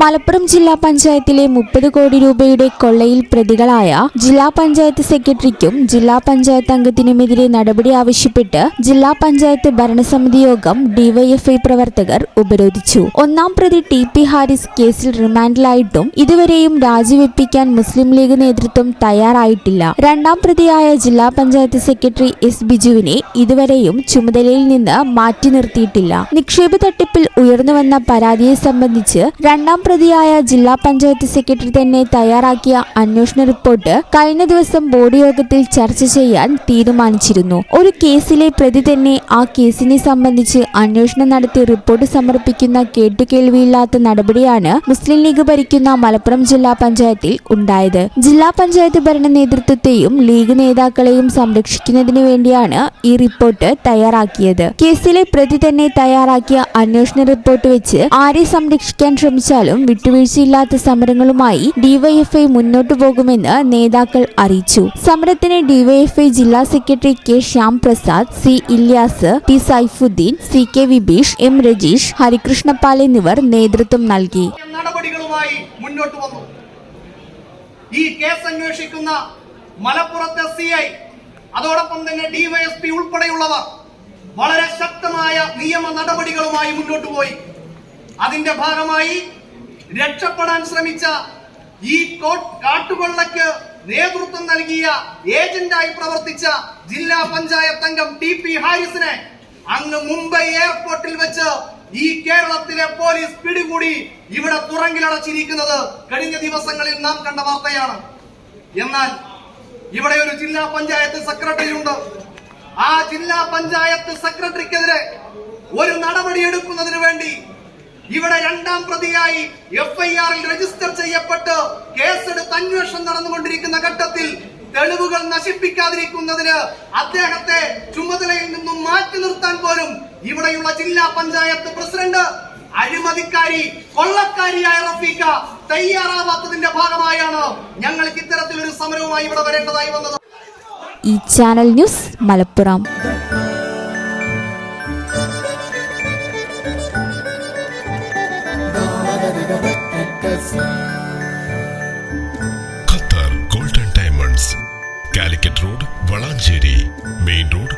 മലപ്പുറം ജില്ലാ പഞ്ചായത്തിലെ 30 കോടി രൂപയുടെ കൊള്ളയിൽ പ്രതികളായ ജില്ലാ പഞ്ചായത്ത് സെക്രട്ടറിക്കും ജില്ലാ പഞ്ചായത്ത് അംഗത്തിനുമെതിരെ നടപടി ആവശ്യപ്പെട്ട് ജില്ലാ പഞ്ചായത്ത് ഭരണസമിതി യോഗം ഡിവൈഎഫ്ഐ പ്രവർത്തകർ ഉപരോധിച്ചു. ഒന്നാം പ്രതി ടി.പി. ഹാരിസ് കേസിൽ റിമാൻഡിലായിട്ടും ഇതുവരെയും രാജിവെപ്പിക്കാൻ മുസ്ലിം ലീഗ് നേതൃത്വം തയ്യാറായിട്ടില്ല. രണ്ടാം പ്രതിയായ ജില്ലാ പഞ്ചായത്ത് സെക്രട്ടറി എസ് ബിജുവിനെ ഇതുവരെയും ചുമതലയിൽ നിന്ന് മാറ്റി നിർത്തിയിട്ടില്ല. നിക്ഷേപ തട്ടിപ്പിൽ ഉയർന്നുവന്ന പരാതിയെ സംബന്ധിച്ച് രണ്ടാം പ്രതിയായ ജില്ലാ പഞ്ചായത്ത് സെക്രട്ടറി തന്നെ തയ്യാറാക്കിയ അന്വേഷണ റിപ്പോർട്ട് കഴിഞ്ഞ ദിവസം ബോർഡ് യോഗത്തിൽ ചർച്ച ചെയ്യാൻ തീരുമാനിച്ചിരുന്നു. ഒരു കേസിലെ പ്രതി തന്നെ ആ കേസിനെ സംബന്ധിച്ച് അന്വേഷണം നടത്തി റിപ്പോർട്ട് സമർപ്പിക്കുന്ന കേട്ടുകേൾവിയില്ലാത്ത നടപടിയാണ് മുസ്ലിം ലീഗ് ഭരിക്കുന്ന മലപ്പുറം ജില്ലാ പഞ്ചായത്തിൽ ഉണ്ടായത്. ജില്ലാ പഞ്ചായത്ത് ഭരണ നേതൃത്വത്തെയും ലീഗ് നേതാക്കളെയും സംരക്ഷിക്കുന്നതിനു വേണ്ടിയാണ് ഈ റിപ്പോർട്ട് തയ്യാറാക്കിയത്. കേസിലെ പ്രതി തന്നെ തയ്യാറാക്കിയ അന്വേഷണ റിപ്പോർട്ട് വെച്ച് ആരെ സംരക്ഷിക്കാൻ ശ്രമിച്ചാലും വിട്ടുവീഴ്ചയില്ലാത്ത സമരങ്ങളുമായി ഡിവൈഎഫ്ഐ മുന്നോട്ടു പോകുമെന്ന് നേതാക്കൾ അറിയിച്ചു. സമരത്തിന് ഡിവൈഎഫ്ഐ ജില്ലാ secretary K Shyam Prasad, C Ilyas, T Saifuddin, C K Vibeesh, M Rajeesh, Harikrishnapal എന്നിവർ നേതൃത്വം നൽകി. നടപടികളുമായി മുന്നോട്ട് വന്നു. ഈ കേസ് അന്വേഷിക്കുന്ന മലപ്പുറത്തെ സിഐ, അതോടൊപ്പം തന്നെ ഡിവൈഎസ്പി ഉൾപ്പെടെയുള്ളവർ വളരെ ശക്തമായ നിയമ നടപടികളുമായി മുന്നോട്ട് പോയി. അതിന്റെ ഭാഗമായി രക്ഷപ്പെടാൻ ശ്രമിച്ച ഈ കാട്ടുകൊള്ളയ്ക്ക് നേതൃത്വം നൽകിയ ഏജന്റായി പ്രവർത്തിച്ച ജില്ലാ പഞ്ചായത്ത് അംഗം ടി.പി. ഹാരിസിനെ അങ്ങ് മുംബൈ എയർപോർട്ടിൽ വെച്ച് ഈ കേരളത്തിലെ പോലീസ് പിടികൂടി ഇവിടെ തുറങ്കിലടച്ചിരിക്കുന്നത് കഴിഞ്ഞ ദിവസങ്ങളിൽ നാം കണ്ട വാർത്തയാണ്. എന്നാൽ ഇവിടെ ഒരു ജില്ലാ പഞ്ചായത്ത് സെക്രട്ടറി ഉണ്ട്. ആ ജില്ലാ പഞ്ചായത്ത് സെക്രട്ടറിക്കെതിരെ ഒരു നടപടി എടുക്കുന്നതിന് വേണ്ടി ഇവിടെ രണ്ടാം പ്രതിയായി എഫ്ഐആറിൽ രജിസ്റ്റർ ചെയ്യപ്പെട്ട് കേസെടുത്ത് അന്വേഷണം നടന്നുകൊണ്ടിരിക്കുന്ന ഘട്ടത്തിൽ തെളിവുകൾ നശിപ്പിക്കാതിരിക്കുന്നതിന് അദ്ദേഹത്തെ ചുമതലയിൽ നിന്നും മാറ്റി നിർത്താൻ പോലും ഇവിടെയുള്ള ജില്ലാ പഞ്ചായത്ത് പ്രസിഡന്റ്, അഴിമതിക്കാരി, കൊള്ളക്കാരിയായ റഫീഖ തയ്യാറാവാത്തതിന്റെ ഭാഗമായാണ് ഞങ്ങൾക്ക് ഇത്തരത്തിലൊരു സമരവുമായി ഇവിടെ വരേണ്ടതായി വന്നത്. ഈ channel news Malappuram. Qatar golden diamonds, Calicut road, Valanchery main road.